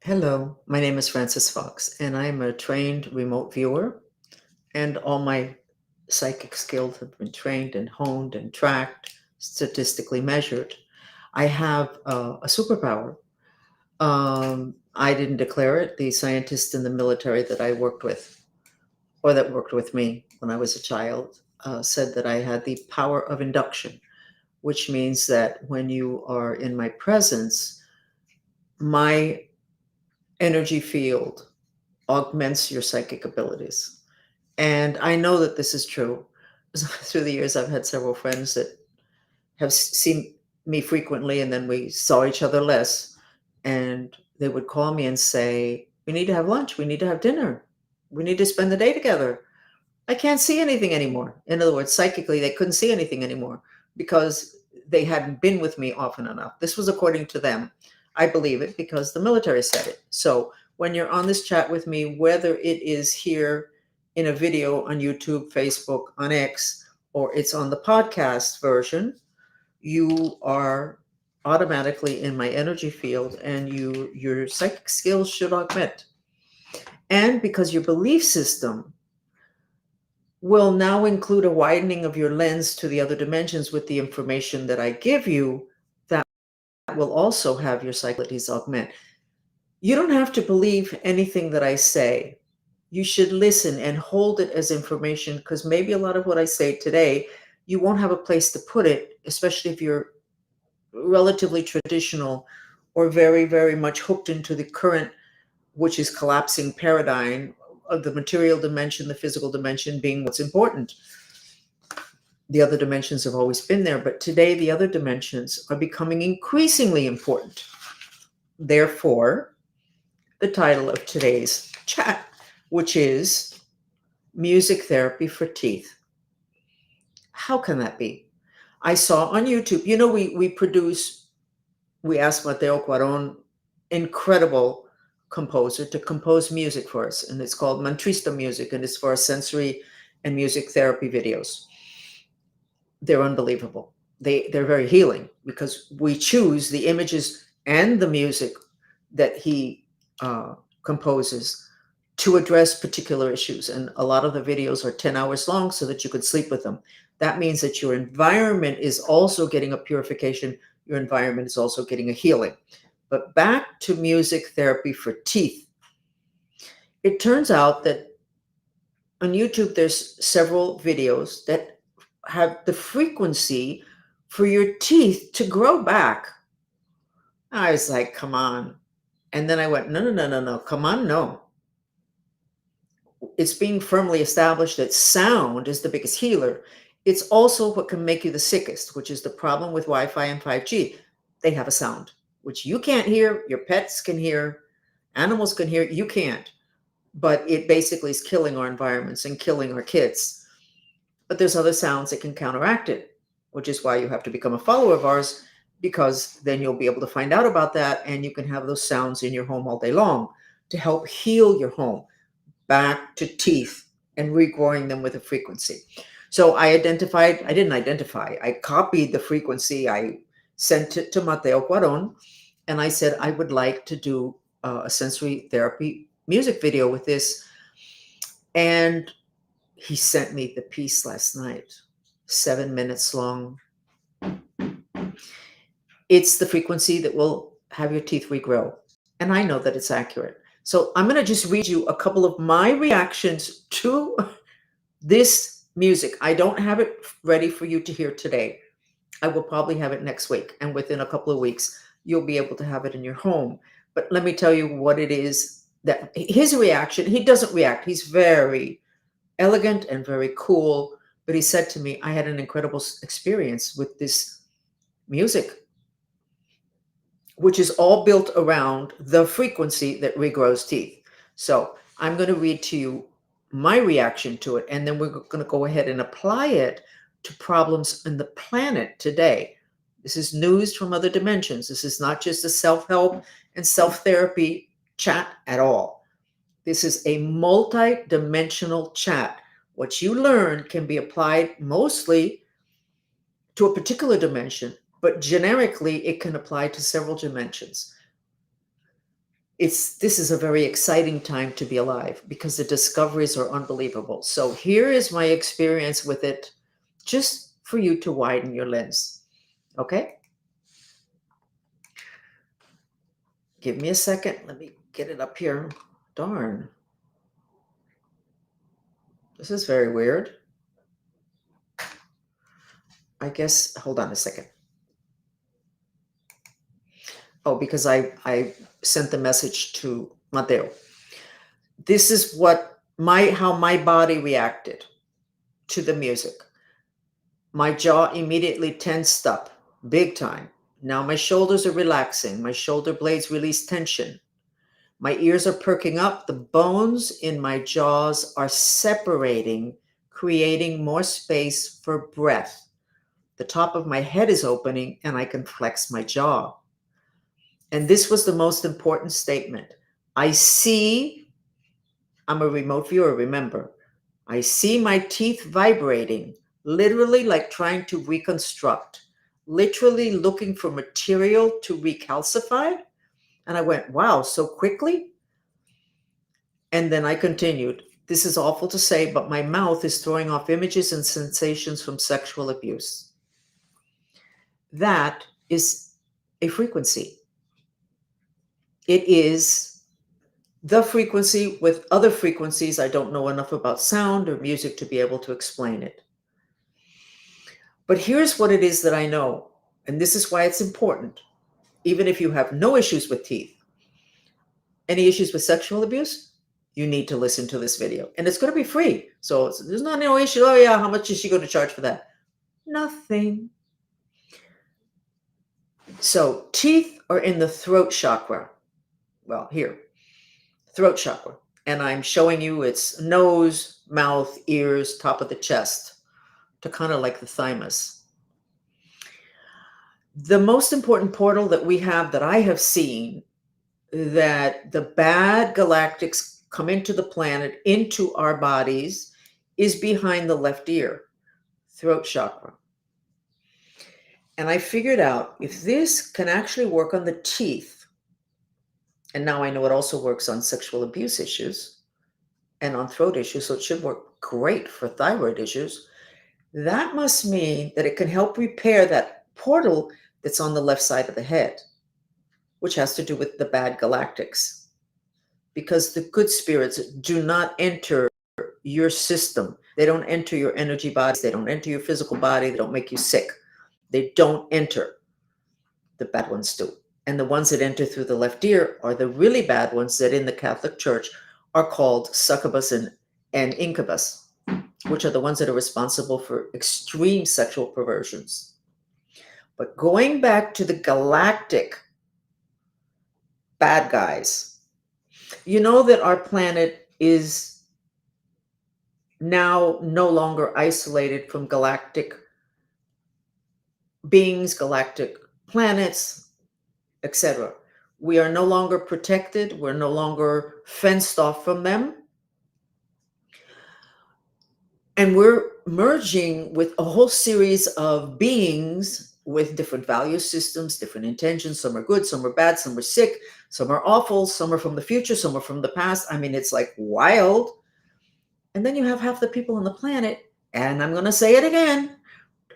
Hello, my name is Frances Fox, and I'm a trained remote viewer, and all my psychic skills have been trained and honed and tracked, statistically measured. I have a superpower. I didn't declare it. The scientists in the military that I worked with, or that worked with me when I was a child, said that I had the power of induction, which means that when you are in my presence, my energy field augments your psychic abilities. And I know that this is true. Through the years, I've had several friends that have seen me frequently, and then we saw each other less. And they would call me and say, "We need to have lunch. We need to have dinner. We need to spend the day together." I can't see anything anymore. In other words, psychically, they couldn't see anything anymore because they hadn't been with me often enough. This was according to them. I believe it because the military said it. So when you're on this chat with me, whether it is here in a video on YouTube, Facebook, on X, or it's on the podcast version, you are automatically in my energy field, and your psychic skills should augment. And because your belief system will now include a widening of your lens to the other dimensions with the information that I give you, that will also have your psychologies augment. You don't have to believe anything that I say. You should listen and hold it as information, because maybe a lot of what I say today, you won't have a place to put it, especially if you're relatively traditional or very, very much hooked into the current, which is collapsing paradigm of the material dimension, the physical dimension being what's important. The other dimensions have always been there, but today the other dimensions are becoming increasingly important. Therefore, the title of today's chat, which is Music Therapy for Teeth. How can that be? I saw on YouTube, we asked Mateo Cuaron, incredible composer, to compose music for us, and it's called Mantrista Music, and it's for our sensory and music therapy videos. They're unbelievable. They're very healing because we choose the images and the music that he composes to address particular issues. And a lot of the videos are 10 hours long so that you could sleep with them. That means that your environment is also getting a purification. Your environment is also getting a healing. But back to music therapy for teeth. It turns out that on YouTube, there's several videos that have the frequency for your teeth to grow back. I was like, come on. And then I went, no, no, no, no, no, come on, no. It's being firmly established that sound is the biggest healer. It's also what can make you the sickest, which is the problem with Wi-Fi and 5G. They have a sound, which you can't hear, your pets can hear, animals can hear, you can't. But it basically is killing our environments and killing our kids. But there's other sounds that can counteract it, which is why you have to become a follower of ours, because then you'll be able to find out about that, and you can have those sounds in your home all day long to help heal your home back to teeth and regrowing them with a frequency. So I copied the frequency. I sent it to Mateo Cuaron, and I said, I would like to do a sensory therapy music video with this. And he sent me the piece last night, 7 minutes long. It's the frequency that will have your teeth regrow. And I know that it's accurate. So I'm going to just read you a couple of my reactions to this music. I don't have it ready for you to hear today. I will probably have it next week. And within a couple of weeks, you'll be able to have it in your home. But let me tell you what it is that his reaction, he doesn't react. He's very elegant and very cool. But he said to me, I had an incredible experience with this music, which is all built around the frequency that regrows teeth. So I'm going to read to you my reaction to it, and then we're going to go ahead and apply it to problems in the planet today. This is news from other dimensions. This is not just a self-help and self-therapy chat at all. This is a multi-dimensional chat. What you learn can be applied mostly to a particular dimension, but generically it can apply to several dimensions. this is a very exciting time to be alive because the discoveries are unbelievable. So here is my experience with it, just for you to widen your lens. Okay? Give me a second. Let me get it up here. Darn. This is very weird. I guess, hold on a second. Oh, because I sent the message to Mateo. This is what how my body reacted to the music. My jaw immediately tensed up, big time. Now my shoulders are relaxing. My shoulder blades release tension. My ears are perking up. The bones in my jaws are separating, creating more space for breath. The top of my head is opening and I can flex my jaw. And this was the most important statement. I'm a remote viewer, remember. I see my teeth vibrating, literally like trying to reconstruct, literally looking for material to recalcify. And I went, wow, so quickly? And then I continued. This is awful to say, but my mouth is throwing off images and sensations from sexual abuse. That is a frequency. It is the frequency with other frequencies. I don't know enough about sound or music to be able to explain it. But here's what it is that I know, and this is why it's important. Even if you have no issues with teeth, any issues with sexual abuse, you need to listen to this video. And it's going to be free. So there's not no issue. Oh, yeah, how much is she going to charge for that? Nothing. So teeth are in the throat chakra. Well, here, throat chakra. And I'm showing you its nose, mouth, ears, top of the chest, to kind of like the thymus. The most important portal that we have, that I have seen, that the bad galactics come into the planet, into our bodies, is behind the left ear, throat chakra. And I figured out if this can actually work on the teeth, and now I know it also works on sexual abuse issues and on throat issues, so it should work great for thyroid issues. That must mean that it can help repair that portal that's on the left side of the head, which has to do with the bad galactics. Because the good spirits do not enter your system. They don't enter your energy bodies. They don't enter your physical body. They don't make you sick. They don't enter. The bad ones do. And the ones that enter through the left ear are the really bad ones that in the Catholic Church are called succubus and incubus, which are the ones that are responsible for extreme sexual perversions. But going back to the galactic bad guys, you know that our planet is now no longer isolated from galactic beings, galactic planets, etc. We are no longer protected. We're no longer fenced off from them. And we're merging with a whole series of beings with different value systems, different intentions. Some are good, some are bad, some are sick, some are awful, some are from the future, some are from the past. I mean, it's like wild. And then you have half the people on the planet, and I'm going to say it again,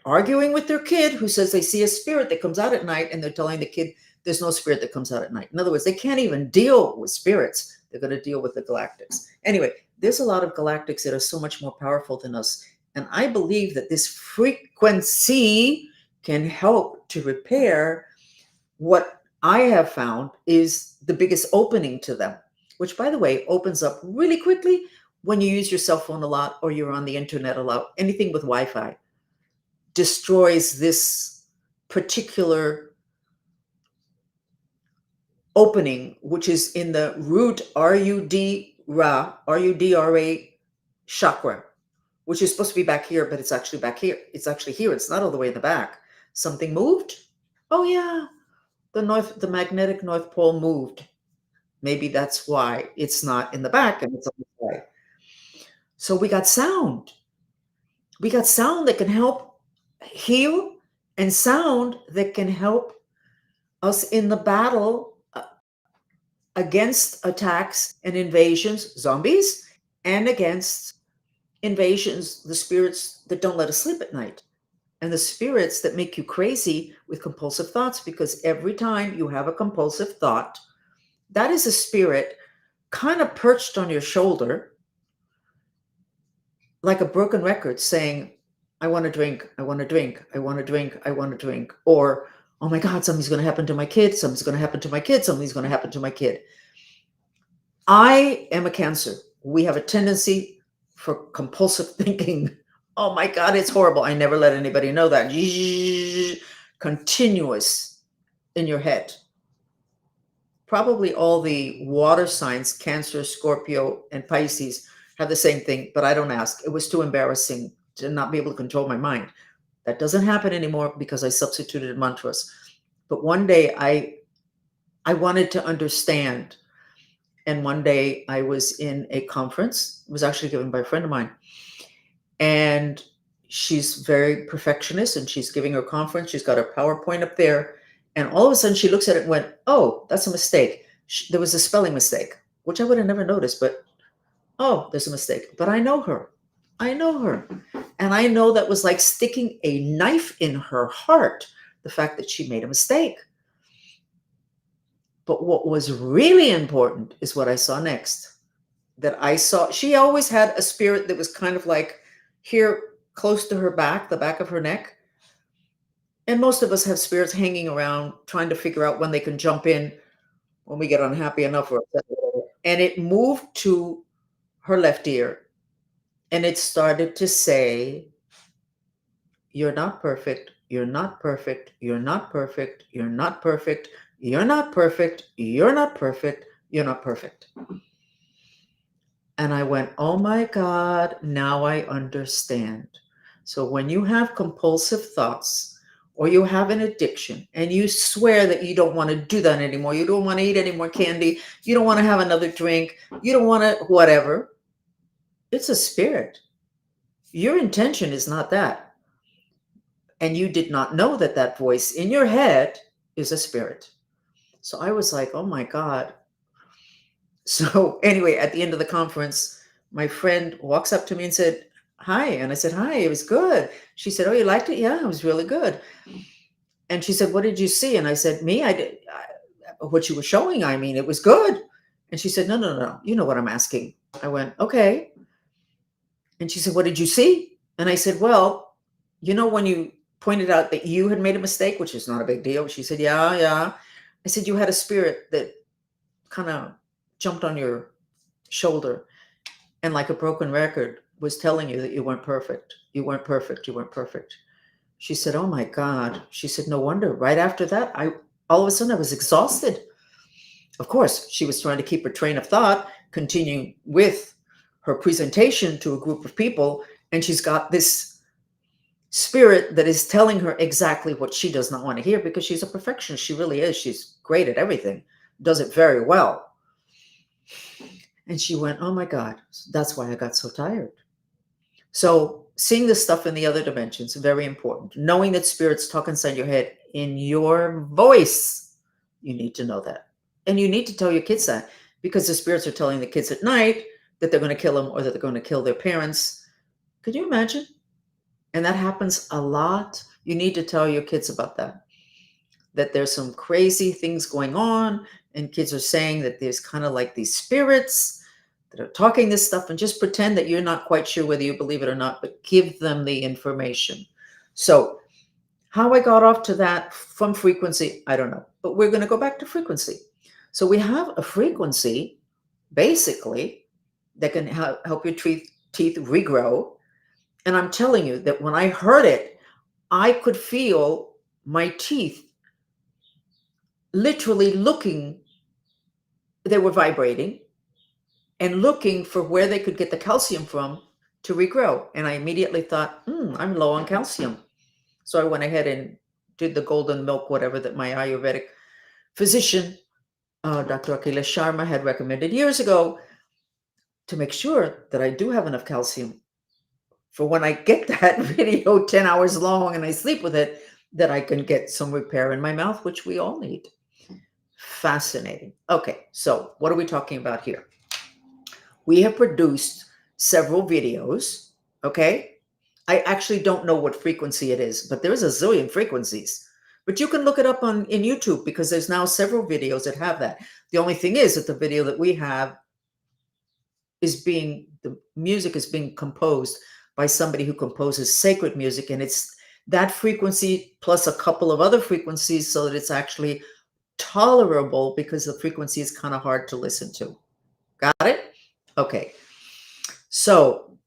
arguing with their kid who says they see a spirit that comes out at night, and they're telling the kid there's no spirit that comes out at night. In other words, they can't even deal with spirits. They're going to deal with the galactics. Anyway, there's a lot of galactics that are so much more powerful than us. And I believe that this frequency can help to repair what I have found is the biggest opening to them, which, by the way, opens up really quickly when you use your cell phone a lot or you're on the internet a lot. Anything with Wi-Fi destroys this particular opening, which is in the root R-U-D-R-A chakra, which is supposed to be back here, but it's actually back here. It's actually here. It's not all the way in the back. Something moved? Oh yeah, the magnetic North Pole moved. Maybe that's why it's not in the back and it's on the side. So we got sound. We got sound that can help heal, and sound that can help us in the battle against attacks and invasions, zombies, and against invasions, the spirits that don't let us sleep at night, and the spirits that make you crazy with compulsive thoughts, because every time you have a compulsive thought, that is a spirit kind of perched on your shoulder like a broken record saying, I want to drink, I want to drink, I want to drink, I want to drink. Or, oh my God, something's going to happen to my kid, something's going to happen to my kid, something's going to happen to my kid. I am a Cancer. We have a tendency for compulsive thinking. Oh my God, it's horrible. I never let anybody know that. Continuous in your head. Probably all the water signs, Cancer, Scorpio, and Pisces, have the same thing, but I don't ask. It was too embarrassing to not be able to control my mind. That doesn't happen anymore because I substituted mantras. But one day I wanted to understand. And one day I was in a conference. It was actually given by a friend of mine. And she's very perfectionist, and she's giving her conference. She's got her PowerPoint up there. And all of a sudden she looks at it and went, oh, that's a mistake. There was a spelling mistake, which I would have never noticed, but oh, there's a mistake. But I know her. I know her. And I know that was like sticking a knife in her heart, the fact that she made a mistake. But what was really important is what I saw next. That I saw, she always had a spirit that was kind of like here close to her back, the back of her neck. And most of us have spirits hanging around trying to figure out when they can jump in when we get unhappy enough or upset. And it moved to her left ear and it started to say, you're not perfect, you're not perfect, you're not perfect, you're not perfect, you're not perfect, you're not perfect, you're not perfect. And I went, oh my God, now I understand. So when you have compulsive thoughts or you have an addiction and you swear that you don't want to do that anymore, you don't want to eat any more candy, you don't want to have another drink, you don't want to whatever, it's a spirit. Your intention is not that. And you did not know that that voice in your head is a spirit. So I was like, oh my God. So anyway, at the end of the conference, my friend walks up to me and said, hi. And I said, hi, it was good. She said, oh, you liked it? Yeah, it was really good. And she said, what did you see? And I said, me, what you were showing, I mean, it was good. And she said, no, no, no, you know what I'm asking. I went, okay. And she said, what did you see? And I said, well, you know, when you pointed out that you had made a mistake, which is not a big deal. She said, yeah, yeah. I said, you had a spirit that kind of jumped on your shoulder and like a broken record was telling you that you weren't perfect. You weren't perfect. You weren't perfect. She said, oh my God. She said, no wonder. Right after that, all of a sudden I was exhausted. Of course, she was trying to keep her train of thought, continuing with her presentation to a group of people. And she's got this spirit that is telling her exactly what she does not want to hear because she's a perfectionist. She really is. She's great at everything, does it very well. And she went, oh my God, that's why I got so tired. So seeing this stuff in the other dimensions, very important. Knowing that spirits talk inside your head in your voice, you need to know that. And you need to tell your kids that because the spirits are telling the kids at night that they're going to kill them or that they're going to kill their parents. Could you imagine? And that happens a lot. You need to tell your kids about that. That there's some crazy things going on and kids are saying that there's kind of like these spirits that are talking this stuff, and just pretend that you're not quite sure whether you believe it or not, but give them the information. So how I got off to that from frequency, I don't know, but we're going to go back to frequency. So we have a frequency basically that can help your teeth regrow. And I'm telling you that when I heard it, I could feel my teeth literally looking, they were vibrating and looking for where they could get the calcium from to regrow. And I immediately thought, I'm low on calcium. So I went ahead and did the golden milk, whatever that my Ayurvedic physician, Dr. Akhilesh Sharma, had recommended years ago to make sure that I do have enough calcium for when I get that video 10 hours long and I sleep with it, that I can get some repair in my mouth, which we all need. Fascinating. Okay, so what are we talking about here? We have produced several videos, okay? I actually don't know what frequency it is, but there's a zillion frequencies. But you can look it up on in YouTube because there's now several videos that have that. The only thing is that the video that we have the music is being composed by somebody who composes sacred music, and it's that frequency plus a couple of other frequencies so that it's actually tolerable because the frequency is kind of hard to listen to. Got it? Okay. So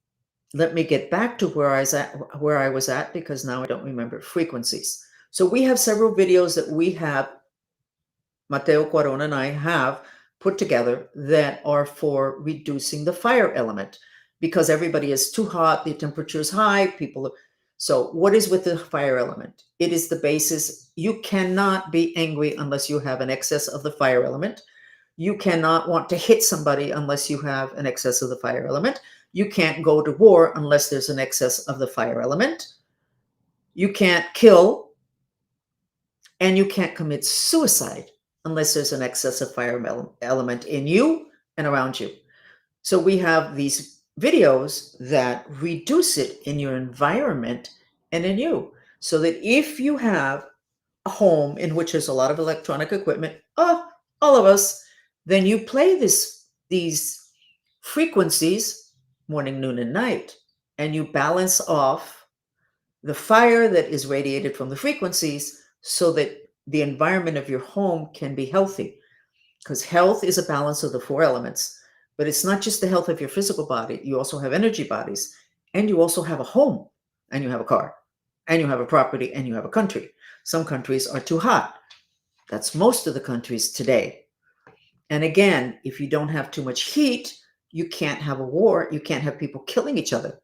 let me get back to where I was at because now I don't remember frequencies. So we have several videos that we have, Mateo Cuaron and I have put together that are for reducing the fire element because everybody is too hot, the temperature is high, so what is with the fire element? It is the basis. You cannot be angry unless you have an excess of the fire element. You cannot want to hit somebody unless you have an excess of the fire element. You can't go to war unless there's an excess of the fire element. You can't kill and you can't commit suicide unless there's an excess of fire element in you and around you. So we have these videos that reduce it in your environment and in you. So that if you have a home in which there's a lot of electronic equipment, all of us, then you play these frequencies morning, noon, and night, and you balance off the fire that is radiated from the frequencies so that the environment of your home can be healthy. Because health is a balance of the four elements, but it's not just the health of your physical body. You also have energy bodies, and you also have a home, and you have a car, and you have a property, and you have a country. Some countries are too hot. That's most of the countries today. And again, if you don't have too much heat, you can't have a war. You can't have people killing each other.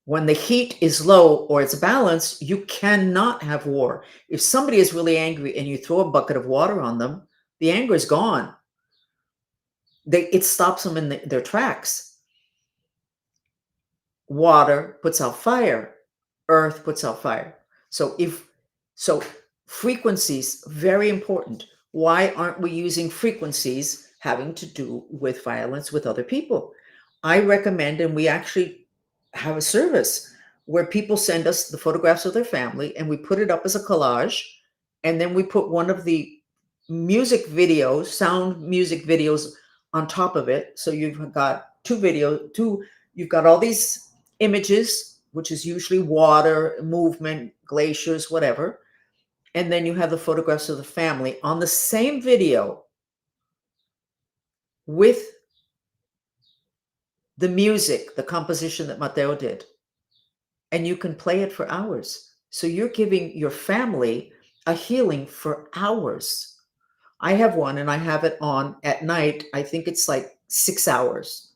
When the heat is low or it's balanced, you cannot have war. If somebody is really angry and you throw a bucket of water on them, the anger is gone. It stops them in their tracks. Water puts out fire. Earth puts out fire. So frequencies, very important. Why aren't we using frequencies having to do with violence with other people? I recommend, and we actually have a service where people send us the photographs of their family and we put it up as a collage. And then we put one of the sound music videos on top of it. So you've got you've got all these images, which is usually water, movement, glaciers, whatever. And then you have the photographs of the family on the same video with the music, the composition that Mateo did. And you can play it for hours. So you're giving your family a healing for hours. I have one and I have it on at night. I think it's like 6 hours.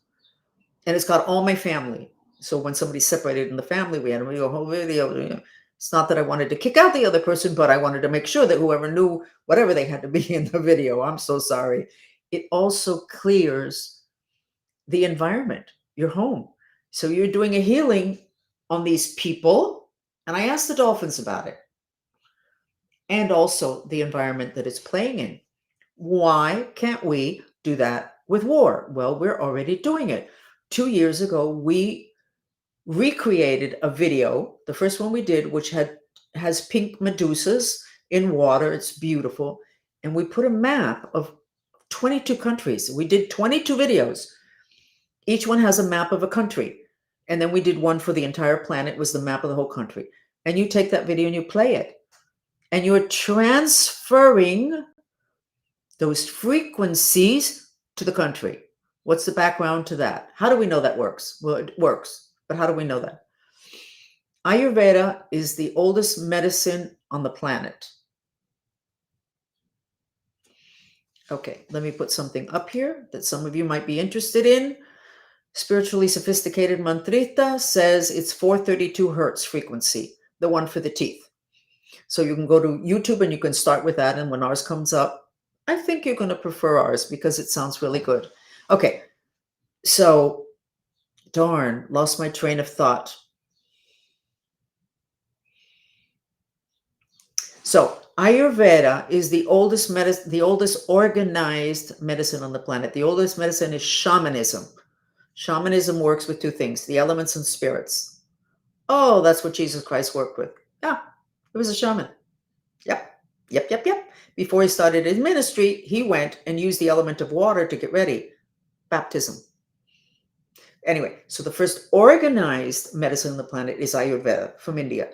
And it's got all my family. So when somebody's separated in the family, we had a whole video. It's not that I wanted to kick out the other person, but I wanted to make sure that whoever knew whatever they had to be in the video. I'm so sorry. It also clears the environment, your home. So you're doing a healing on these people. And I asked the dolphins about it. And also the environment that it's playing in. Why can't we do that with war? Well, we're already doing it. 2 years ago, we recreated a video, the first one we did, which has pink medusas in water. It's beautiful. And we put a map of 22 countries. We did 22 videos. Each one has a map of a country. And then we did one for the entire planet, was the map of the whole country. And you take that video and you play it. And you're transferring those frequencies to the country. What's the background to that? How do we know that works? Well, it works, but how do we know that? Ayurveda is the oldest medicine on the planet. Okay, let me put something up here that some of you might be interested in. Spiritually Sophisticated Mantrita says it's 432 hertz frequency, the one for the teeth. So you can go to YouTube and you can start with that. And when ours comes up, I think you're going to prefer ours because it sounds really good. Okay, so darn, lost my train of thought. So Ayurveda is the oldest medicine, the oldest organized medicine on the planet. The oldest medicine is shamanism. Shamanism works with two things, the elements and spirits. Oh, that's what Jesus Christ worked with. Yeah, he was a shaman. Yep, yep. Before he started his ministry, he went and used the element of water to get ready. Baptism. Anyway, so the first organized medicine on the planet is Ayurveda from India.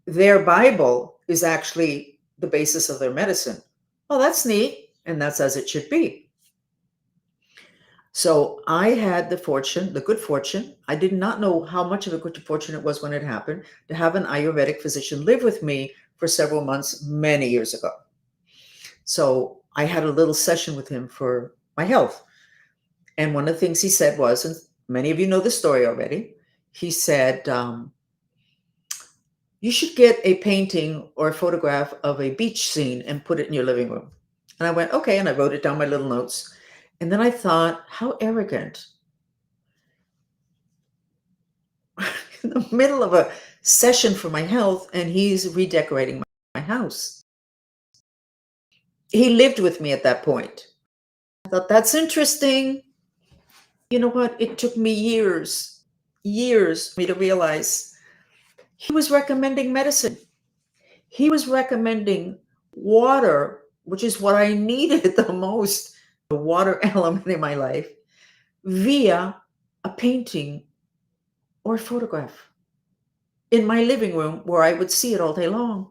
Their Bible is actually the basis of their medicine. Oh, that's neat. And that's as it should be. So I had the fortune, the good fortune, I did not know how much of a good fortune it was when it happened, to have an Ayurvedic physician live with me for several months many years ago. So I had a little session with him for my health. And one of the things he said was, and many of you know the story already, he said, you should get a painting or a photograph of a beach scene and put it in your living room. And I went, okay. And I wrote it down my little notes. And then I thought, how arrogant. In the middle of a session for my health, and he's redecorating my house. He lived with me at that point. I thought, that's interesting. You know what? It took me years for me to realize he was recommending medicine. He was recommending water, which is what I needed the most, the water element in my life, via a painting or a photograph in my living room where I would see it all day long.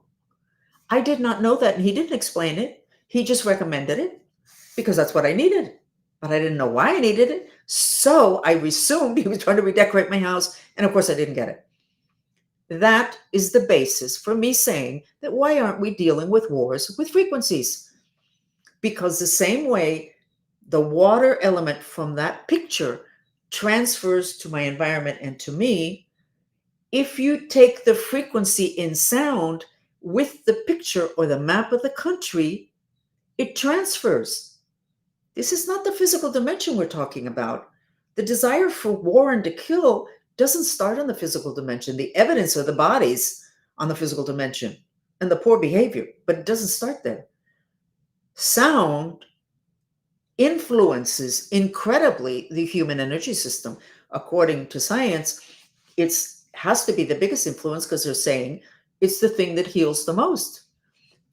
I did not know that, and he didn't explain it. He just recommended it because that's what I needed, but I didn't know why I needed it. So I assumed he was trying to redecorate my house, and of course I didn't get it. That is the basis for me saying that why aren't we dealing with wars with frequencies? Because the same way the water element from that picture transfers to my environment and to me, if you take the frequency in sound with the picture or the map of the country, it transfers. This is not the physical dimension we're talking about. The desire for war and to kill doesn't start on the physical dimension. The evidence are the bodies on the physical dimension and the poor behavior, but it doesn't start there. Sound influences incredibly the human energy system. According to science, it has to be the biggest influence because they're saying it's the thing that heals the most.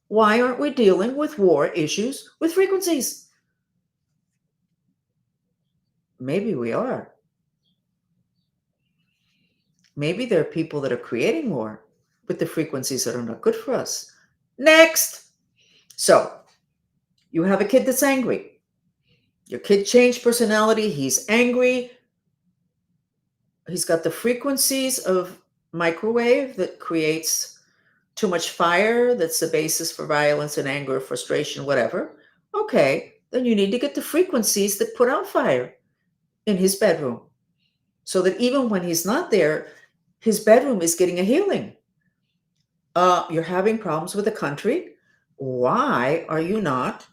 Why aren't we dealing with war issues with frequencies? Maybe we are. Maybe there are people that are creating war with the frequencies that are not good for us. Next. So you have a kid that's angry. Your kid changed personality. He's angry. He's got the frequencies of microwave that creates too much fire. That's the basis for violence and anger, frustration, whatever. Okay, then you need to get the frequencies that put out fire in his bedroom so that even when he's not there, his bedroom is getting a healing. You're having problems with the country. Why are you not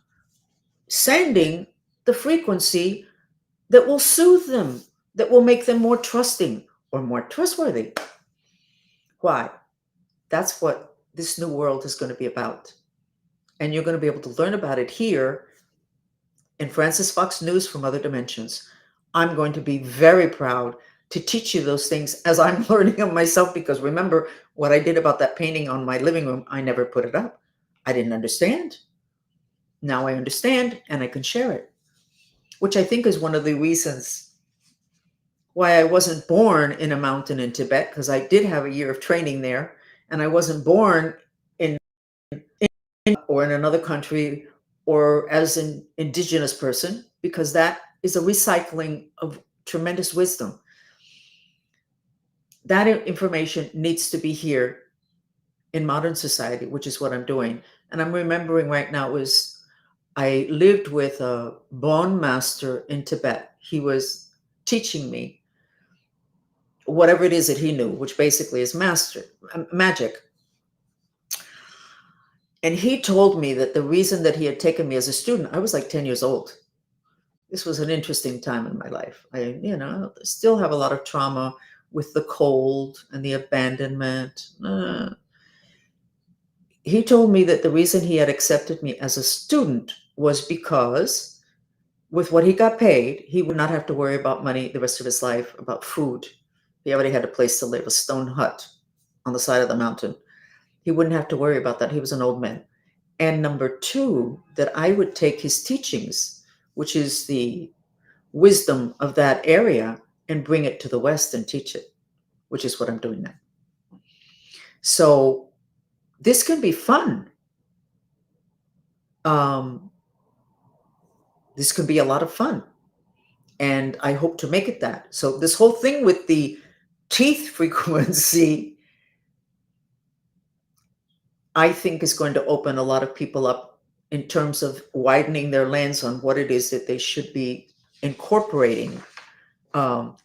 sending the frequency that will soothe them, that will make them more trusting or more trustworthy? Why? That's what this new world is going to be about. And you're going to be able to learn about it here in Francis Fox News from Other Dimensions. I'm going to be very proud to teach you those things as I'm learning them myself, because remember what I did about that painting on my living room, I never put it up. I didn't understand. Now I understand and I can share it, which I think is one of the reasons why I wasn't born in a mountain in Tibet, because I did have a year of training there, and I wasn't born in or in another country or as an indigenous person, because that is a recycling of tremendous wisdom. That information needs to be here in modern society, which is what I'm doing. And I'm remembering right now was I lived with a Bon master in Tibet. He was teaching me whatever it is that he knew, which basically is magic. And he told me that the reason that he had taken me as a student, I was like 10 years old. This was an interesting time in my life. I, still have a lot of trauma with the cold and the abandonment. he told me that the reason he had accepted me as a student was because with what he got paid, he would not have to worry about money the rest of his life, about food. He already had a place to live, a stone hut on the side of the mountain. He wouldn't have to worry about that. He was an old man. And number two, that I would take his teachings, which is the wisdom of that area, and bring it to the West and teach it, which is what I'm doing now. So this can be fun. This can be a lot of fun. And I hope to make it that. So this whole thing with the teeth frequency, I think is going to open a lot of people up in terms of widening their lens on what it is that they should be incorporating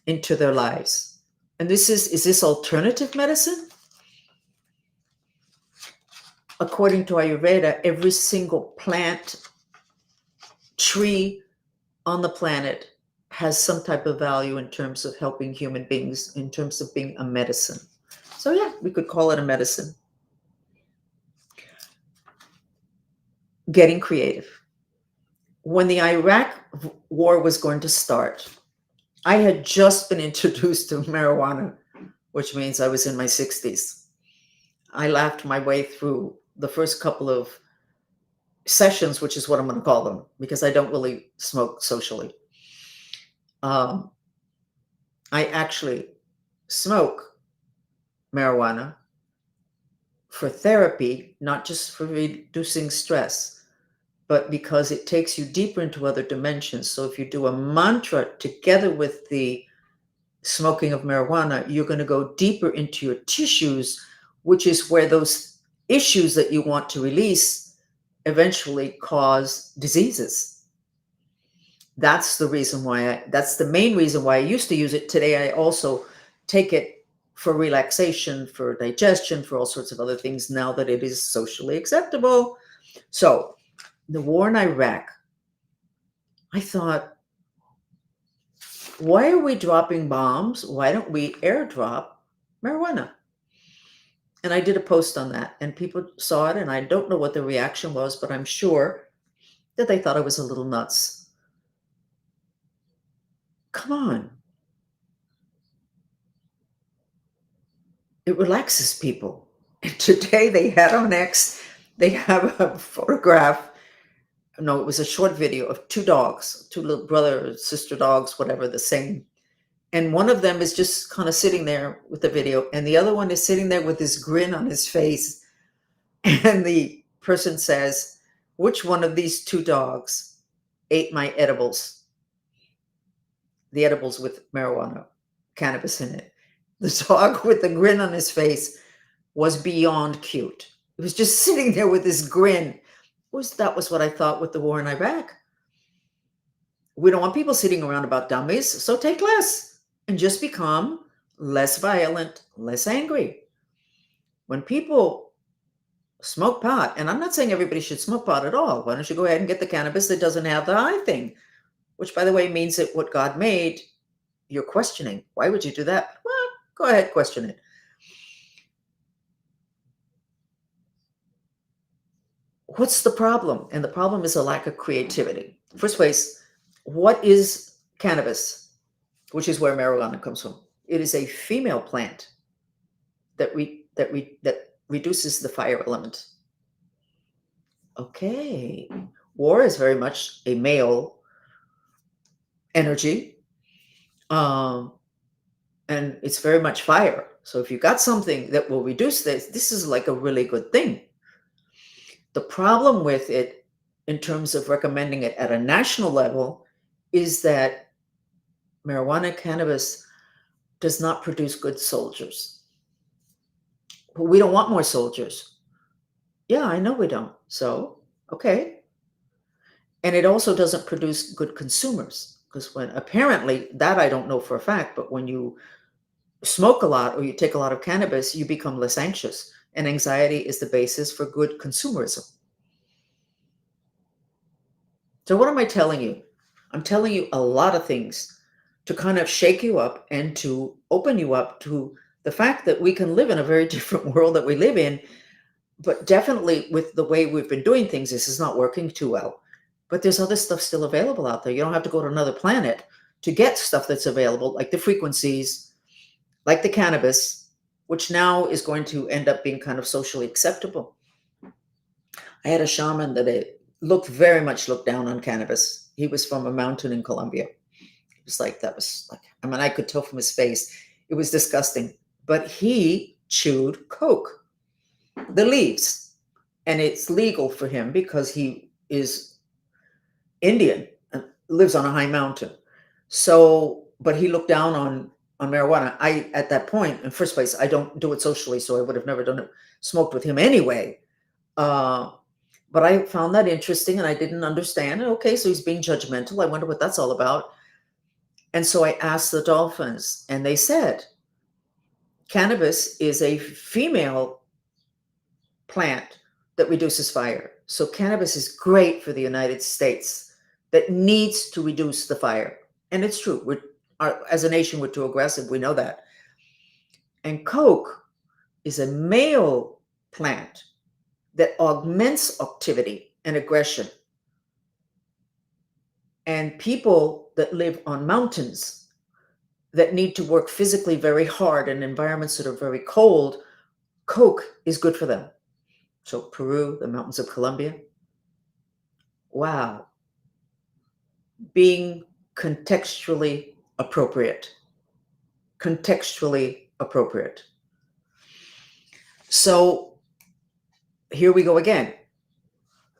into their lives. And is this alternative medicine? According to Ayurveda, every single plant, tree on the planet has some type of value in terms of helping human beings, in terms of being a medicine. So yeah, we could call it a medicine. Getting creative. When the Iraq war was going to start, I had just been introduced to marijuana, which means I was in my 60s. I laughed my way through the first couple of sessions, which is what I'm going to call them, because I don't really smoke socially. I actually smoke marijuana for therapy, not just for reducing stress, but because it takes you deeper into other dimensions. So if you do a mantra together with the smoking of marijuana, you're going to go deeper into your tissues, which is where those issues that you want to release eventually cause diseases. That's the reason why that's the main reason why I used to use it. Today, I also take it for relaxation, for digestion, for all sorts of other things now that it is socially acceptable. So the war in Iraq, I thought, why are we dropping bombs? Why don't we airdrop marijuana? And I did a post on that, and people saw it, and I don't know what the reaction was, but I'm sure that they thought I was a little nuts. Come on. It relaxes people. And today they had on X, they have a photograph. No, it was a short video of two dogs, two little brother or sister dogs, whatever, the same. And one of them is just kind of sitting there with the video, and the other one is sitting there with this grin on his face. And the person says, which one of these two dogs ate my edibles? The edibles with marijuana, cannabis in it. The dog with the grin on his face was beyond cute. He was just sitting there with this grin. That was what I thought with the war in Iraq. We don't want people sitting around about dummies, so take less and just become less violent, less angry. When people smoke pot, and I'm not saying everybody should smoke pot at all. Why don't you go ahead and get the cannabis that doesn't have the high thing? Which, by the way, means that what God made, you're questioning. Why would you do that? Well, go ahead, question it. What's the problem? And the problem is a lack of creativity. First place, what is cannabis, which is where marijuana comes from? It is a female plant that reduces the fire element. Okay. War is very much a male energy. And it's very much fire. So if you got something that will reduce this is like a really good thing. The problem with it, in terms of recommending it at a national level, is that marijuana, cannabis does not produce good soldiers. But we don't want more soldiers. Yeah, I know we don't. So, okay. And it also doesn't produce good consumers, because when apparently, that I don't know for a fact, but when you smoke a lot or you take a lot of cannabis, you become less anxious. And anxiety is the basis for good consumerism. So what am I telling you? I'm telling you a lot of things to kind of shake you up and to open you up to the fact that we can live in a very different world that we live in But definitely with the way we've been doing things, this is not working too well. But there's other stuff still available out there. You don't have to go to another planet to get stuff that's available, like the frequencies, like the cannabis, which now is going to end up being kind of socially acceptable. I had a shaman that looked very much looked down on cannabis. He was from a mountain in Colombia. It was like, that was like, I mean, I could tell from his face. It was disgusting. But he chewed coke, the leaves. And it's legal for him because he is Indian and lives on a high mountain. So, but he looked down on marijuana. I, at that point, in first place, I don't do it socially, so I would have never done it, smoked with him anyway. Uh, but I found that interesting and I didn't understand. Okay, so he's being judgmental. I wonder what that's all about. And so I asked the dolphins, and they said cannabis is a female plant that reduces fire. So cannabis is great for the United States that needs to reduce the fire. And it's true. As a nation, we're too aggressive. We know that. And coke is a male plant that augments activity and aggression. And people that live on mountains that need to work physically very hard in environments that are very cold, coke is good for them. So Peru, the mountains of Colombia, wow, being contextually appropriate. Contextually appropriate. So here we go again,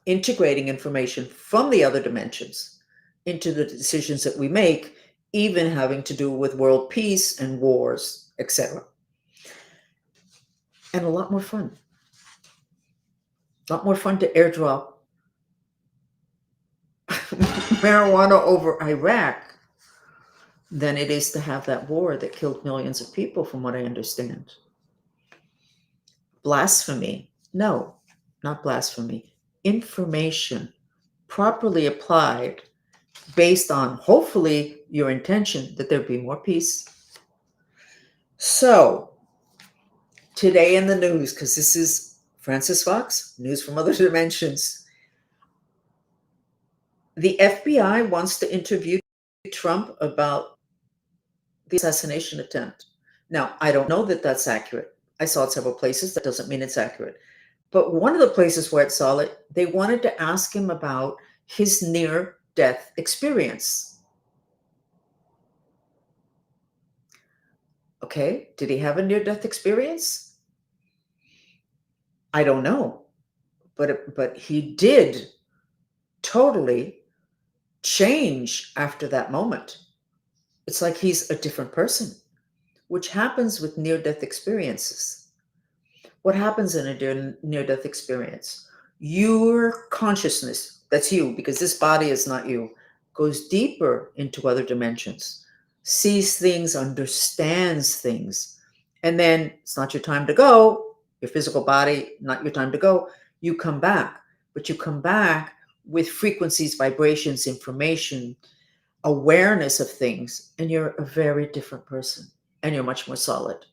integrating information from the other dimensions into the decisions that we make, even having to do with world peace and wars, etc. And a lot more fun. A lot more fun to airdrop marijuana over Iraq than it is to have that war that killed millions of people, from what I understand. Blasphemy? No, not blasphemy. Information properly applied based on, hopefully, your intention that there be more peace. So, today in the news, because this is Francis Fox, news from other dimensions, the FBI wants to interview Trump about the assassination attempt. Now, I don't know that that's accurate. I saw it several places. That doesn't mean it's accurate. But one of the places where I saw it, they wanted to ask him about his near-death experience. Okay, did he have a near-death experience? I don't know. But he did totally change after that moment. It's like he's a different person, which happens with near-death experiences. What happens in a near-death experience? Your consciousness, that's you, because this body is not you, goes deeper into other dimensions, sees things, understands things, and then it's not your time to go, your physical body, not your time to go, you come back, but you come back with frequencies, vibrations, information, awareness of things, and you're a very different person, and you're much more solid.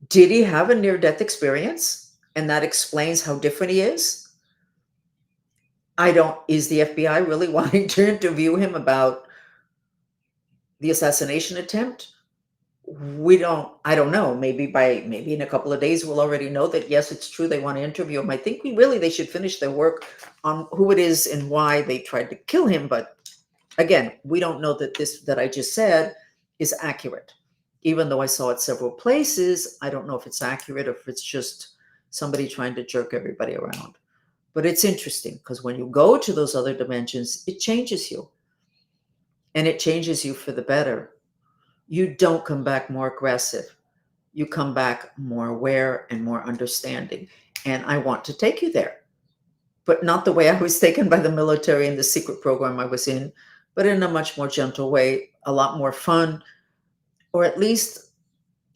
Did he have a near-death experience? And that explains how different he is? Is the FBI really wanting to interview him about the assassination attempt? I don't know. Maybe in a couple of days, we'll already know that, yes, it's true. They want to interview him. I think they should finish their work on who it is and why they tried to kill him. But again, we don't know that this that I just said is accurate. Even though I saw it several places, I don't know if it's accurate or if it's just somebody trying to jerk everybody around. But it's interesting because when you go to those other dimensions, it changes you. And it changes you for the better. You don't come back more aggressive. You come back more aware and more understanding. And I want to take you there. But not the way I was taken by the military and the secret program I was in, but in a much more gentle way, a lot more fun, or at least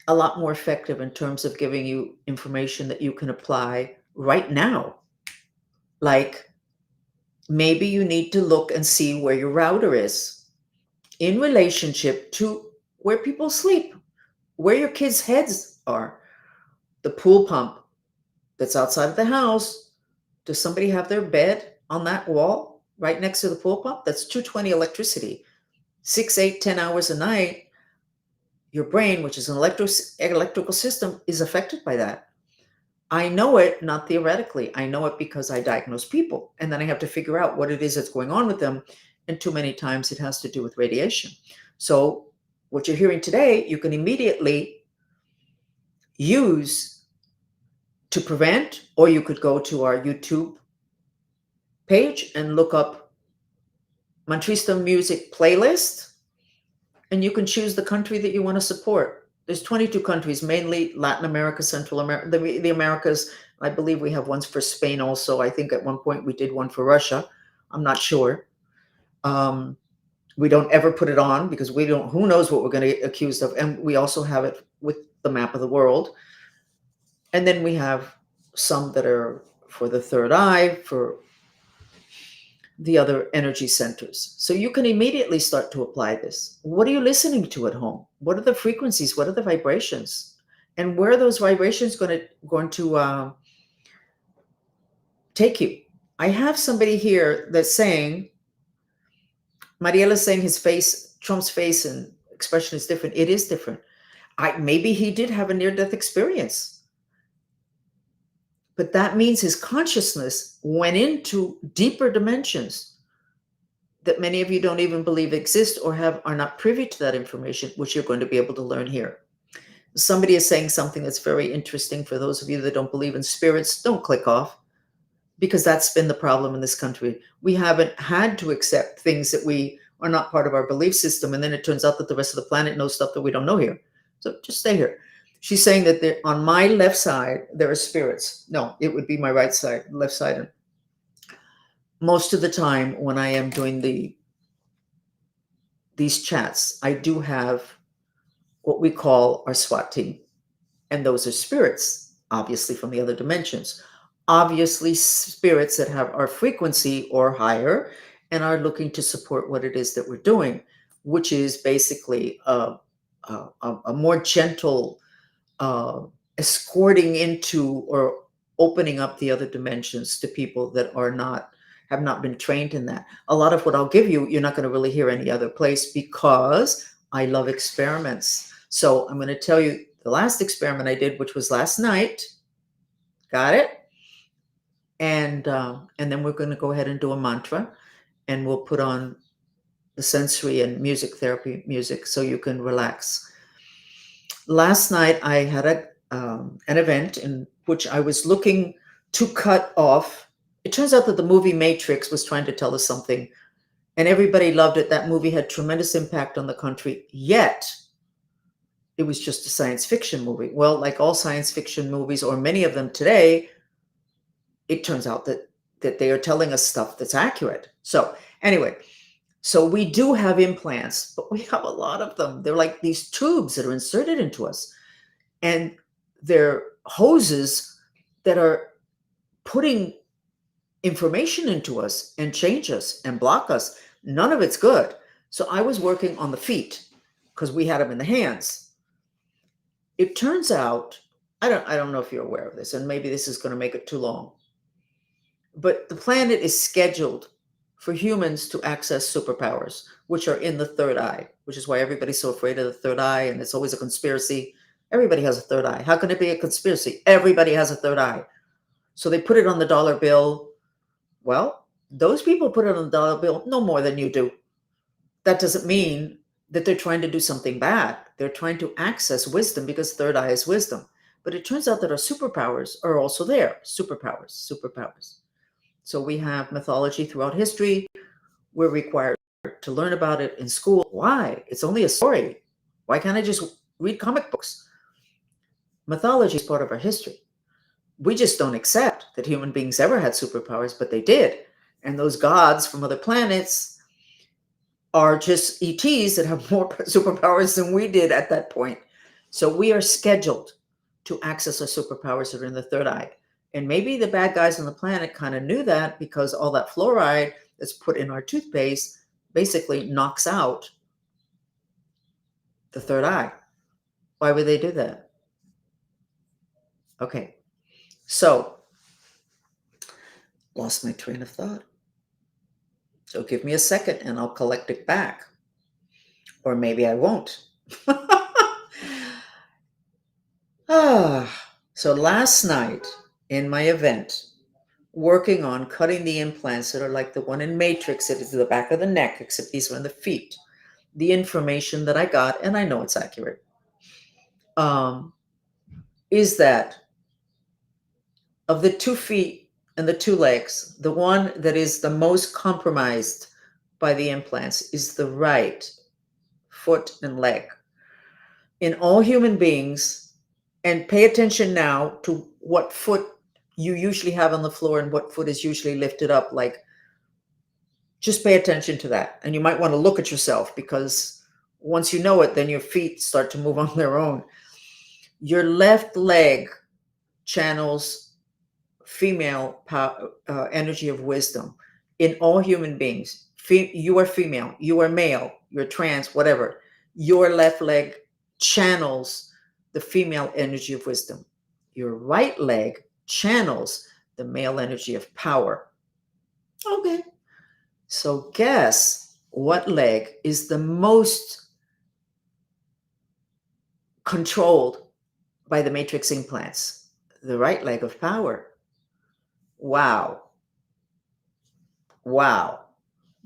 a lot more effective in terms of giving you information that you can apply right now. Like maybe you need to look and see where your router is in relationship to where people sleep, where your kids' heads are, the pool pump, that's outside of the house, does somebody have their bed on that wall right next to the pool pump? That's 220 electricity. 6, 8, 10 hours a night, your brain, which is an electrical system, is affected by that. I know it, not theoretically. I know it because I diagnose people, and then I have to figure out what it is that's going on with them. And too many times it has to do with radiation. So what you're hearing today, you can immediately use to prevent, or you could go to our YouTube page and look up Mantrista music playlist, and you can choose the country that you want to support. There's 22 countries, mainly Latin America, Central America, the Americas. I believe we have ones for Spain also. I think at one point we did one for Russia. I'm not sure. We don't ever put it on because we don't, who knows what we're going to get accused of. And we also have it with the map of the world. And then we have some that are for the third eye, for the other energy centers. So you can immediately start to apply this. What are you listening to at home? What are the frequencies? What are the vibrations? And where are those vibrations going to take you? I have somebody here that's saying, Mariela's saying his face, Trump's face and expression is different. It is different. Maybe he did have a near-death experience, but that means his consciousness went into deeper dimensions that many of you don't even believe exist or are not privy to that information, which you're going to be able to learn here. Somebody is saying something that's very interesting. For those of you that don't believe in spirits, don't click off, because that's been the problem in this country. We haven't had to accept things that we are not part of our belief system, and then it turns out that the rest of the planet knows stuff that we don't know here. So just stay here. She's saying that on my left side, there are spirits. No, it would be my right side, left side. And most of the time when I am doing these chats, I do have what we call our SWAT team. And those are spirits, obviously from the other dimensions. Obviously spirits that have our frequency or higher and are looking to support what it is that we're doing, which is basically a more gentle escorting into or opening up the other dimensions to people that have not been trained in that. A lot of what I'll give you, you're not going to really hear any other place, because I love experiments. So I'm going to tell you the last experiment I did, which was last night. Got it? And then we're going to go ahead and do a mantra, and we'll put on the sensory and music therapy music so you can relax. Last night I had an event in which I was looking to cut off. It turns out that the movie Matrix was trying to tell us something, and everybody loved it. That movie had tremendous impact on the country, yet it was just a science fiction movie. Well, like all science fiction movies, or many of them today, it turns out that they are telling us stuff that's accurate. So anyway, so we do have implants, but we have a lot of them. They're like these tubes that are inserted into us, and they're hoses that are putting information into us and change us and block us. None of it's good. So I was working on the feet because we had them in the hands. It turns out, I don't know if you're aware of this, and maybe this is going to make it too long, but the planet is scheduled for humans to access superpowers, which are in the third eye, which is why everybody's so afraid of the third eye, and it's always a conspiracy. Everybody has a third eye. How can it be a conspiracy? Everybody has a third eye. So they put it on the dollar bill. Well, those people put it on the dollar bill no more than you do. That doesn't mean that they're trying to do something bad. They're trying to access wisdom, because third eye is wisdom. But it turns out that our superpowers are also there. Superpowers. So we have mythology throughout history. We're required to learn about it in school. Why? It's only a story. Why can't I just read comic books? Mythology is part of our history. We just don't accept that human beings ever had superpowers, but they did. And those gods from other planets are just ETs that have more superpowers than we did at that point. So we are scheduled to access our superpowers that are in the third eye. And maybe the bad guys on the planet kind of knew that, because all that fluoride that's put in our toothpaste basically knocks out the third eye. Why would they do that? Okay. So, lost my train of thought. So, give me a second and I'll collect it back. Or maybe I won't. So, last night in my event, working on cutting the implants that are like the one in Matrix, it is the back of the neck, except these are in the feet. The information that I got, and I know it's accurate, um, is that of the 2 feet and the 2 legs, the one that is the most compromised by the implants is the right foot and leg. In all human beings, and pay attention now to what foot you usually have on the floor and what foot is usually lifted up. Like, just pay attention to that. And you might want to look at yourself, because once you know it, then your feet start to move on their own. Your left leg channels female energy of wisdom. In all human beings, you are female, you are male, you're trans, whatever. Your left leg channels the female energy of wisdom. Your right leg channels the male energy of power. Okay. So guess what leg is the most controlled by the matrix implants? The right leg of power. Wow. Wow.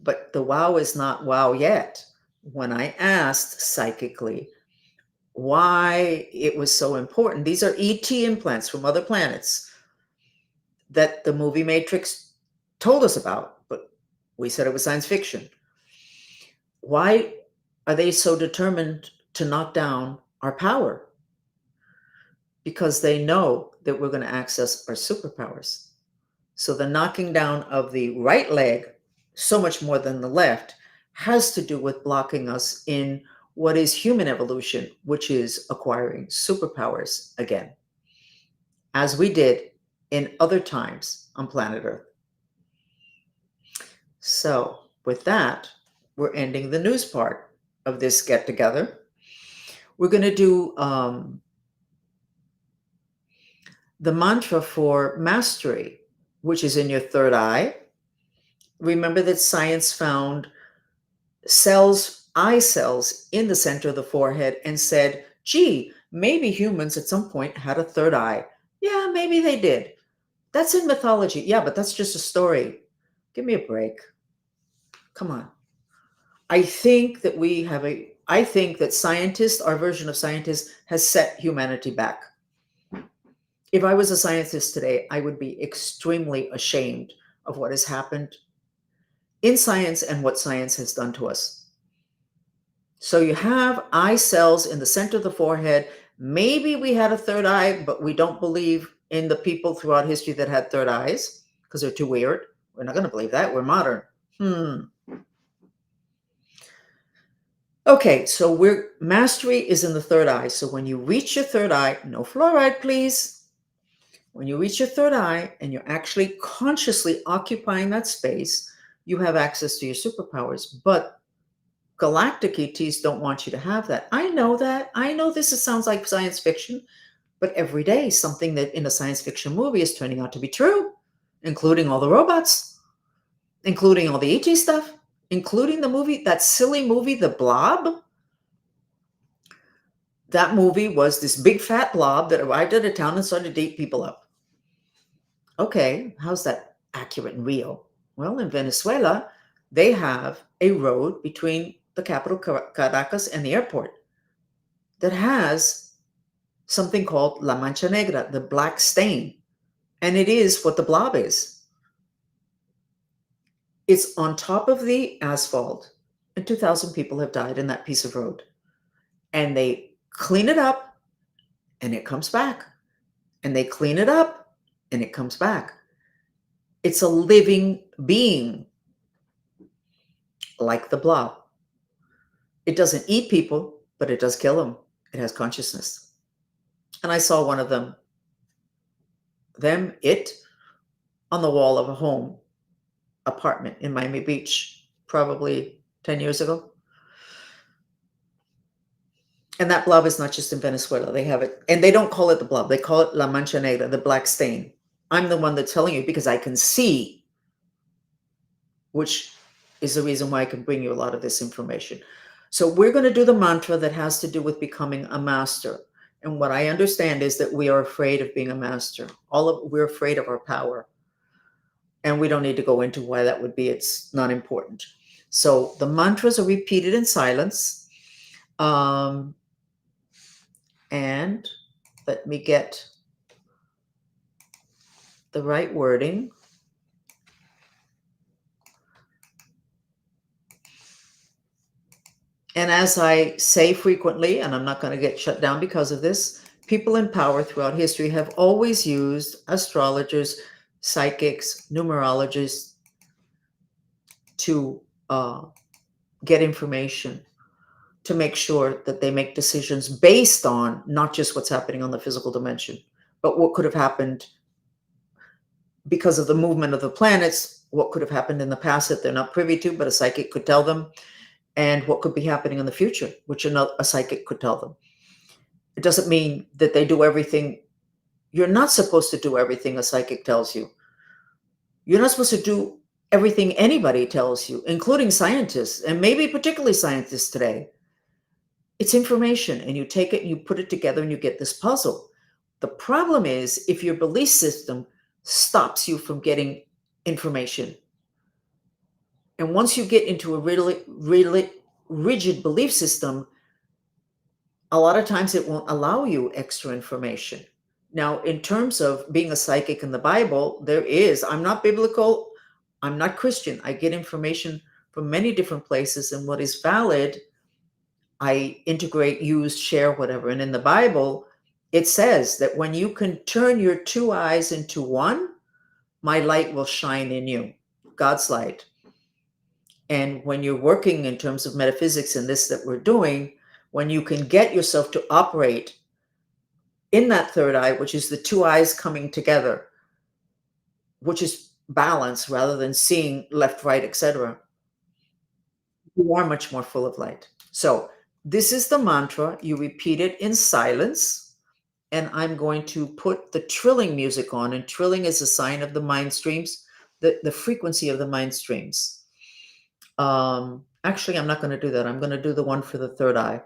But the wow is not wow yet. When I asked psychically why it was so important, these are ET implants from other planets that the movie Matrix told us about, but we said it was science fiction. Why are they so determined to knock down our power? Because they know that we're going to access our superpowers. So the knocking down of the right leg, so much more than the left, has to do with blocking us in what is human evolution, which is acquiring superpowers again, as we did in other times on planet Earth. So with that, we're ending the news part of this get together. We're going to do the mantra for mastery, which is in your third eye. Remember that science found eye cells in the center of the forehead and said, gee, maybe humans at some point had a third eye. Yeah, maybe they did. That's in mythology. Yeah, but that's just a story. Give me a break. Come on. I think that scientists, our version of scientists, has set humanity back. If I was a scientist today, I would be extremely ashamed of what has happened in science and what science has done to us. So you have eye cells in the center of the forehead. Maybe we had a third eye, but we don't believe in the people throughout history that had third eyes because they're too weird. We're not going to believe that. We're modern. Okay, so mastery is in the third eye. So when you reach your third eye, no fluoride, please. When you reach your third eye and you're actually consciously occupying that space, you have access to your superpowers. But galactic ETs don't want you to have that. I know that. I know sounds like science fiction, but every day something that in a science fiction movie is turning out to be true, including all the robots, including all the ET stuff, including the movie, that silly movie, The Blob. That movie was this big fat blob that arrived at a town and started to eat people up. Okay, how's that accurate and real? Well, in Venezuela, they have a road between the capital, Caracas, and the airport that has something called La Mancha Negra, the black stain. And it is what the blob is. It's on top of the asphalt, and 2,000 people have died in that piece of road. And they clean it up, and it comes back. And they clean it up, and it comes back. It's a living being, like the blob. It doesn't eat people, but it does kill them. It has consciousness. And I saw one of it, on the wall of a home apartment in Miami Beach, probably 10 years ago. And that blob is not just in Venezuela. They have it, and they don't call it the blob. They call it la mancha negra, the black stain. I'm the one that's telling you because I can see, which is the reason why I can bring you a lot of this information. So we're going to do the mantra that has to do with becoming a master. And what I understand is that we are afraid of being a master. We're afraid of our power. And we don't need to go into why that would be. It's not important. So the mantras are repeated in silence. Um, and let me get the right wording. And as I say frequently, and I'm not going to get shut down because of this, people in power throughout history have always used astrologers, psychics, numerologists to get information, to make sure that they make decisions based on not just what's happening on the physical dimension, but what could have happened because of the movement of the planets, what could have happened in the past that they're not privy to, but a psychic could tell them, and what could be happening in the future, which a psychic could tell them. It doesn't mean that they do everything. You're not supposed to do everything a psychic tells you. You're not supposed to do everything anybody tells you, including scientists, and maybe particularly scientists today. It's information, and you take it and you put it together and you get this puzzle. The problem is if your belief system stops you from getting information. And once you get into a really, really rigid belief system, a lot of times it won't allow you extra information. Now, in terms of being a psychic in the Bible, I'm not biblical, I'm not Christian. I get information from many different places, and what is valid, I integrate, use, share, whatever. And in the Bible, it says that when you can turn your two eyes into one, my light will shine in you, God's light. And when you're working in terms of metaphysics and this that we're doing, when you can get yourself to operate in that third eye, which is the two eyes coming together, which is balance rather than seeing left, right, etc., you are much more full of light. So this is the mantra. You repeat it in silence. And I'm going to put the trilling music on. And trilling is a sign of the mind streams, the frequency of the mind streams. Actually, I'm not going to do that. I'm going to do the one for the third eye,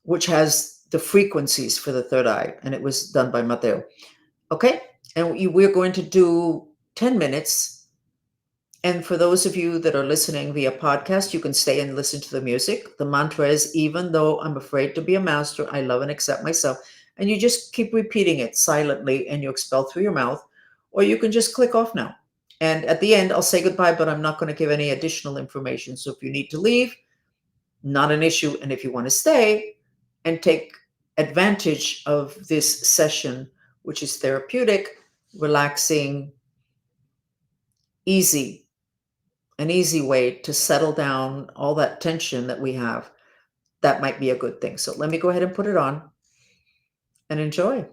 which has the frequencies for the third eye. And it was done by Mateo. Okay. And we're going to do 10 minutes. And for those of you that are listening via podcast, you can stay and listen to the music. The mantra is, even though I'm afraid to be a master, I love and accept myself. And you just keep repeating it silently and you expel through your mouth, or you can just click off now. And at the end, I'll say goodbye, but I'm not going to give any additional information. So if you need to leave, not an issue. And if you want to stay and take advantage of this session, which is therapeutic, relaxing, easy, an easy way to settle down all that tension that we have, that might be a good thing. So let me go ahead and put it on and enjoy.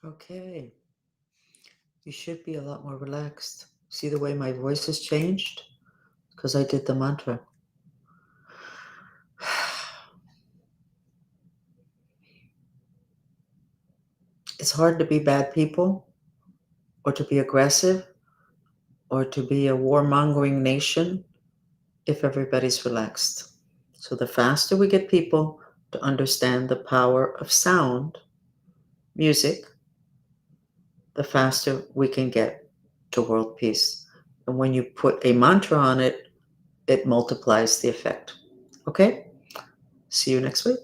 Okay. You should be a lot more relaxed. See the way my voice has changed? Because I did the mantra. It's hard to be bad people, or to be aggressive, or to be a warmongering nation if everybody's relaxed. So the faster we get people to understand the power of sound, music, the faster we can get to world peace. And when you put a mantra on it, it multiplies the effect. Okay? See you next week.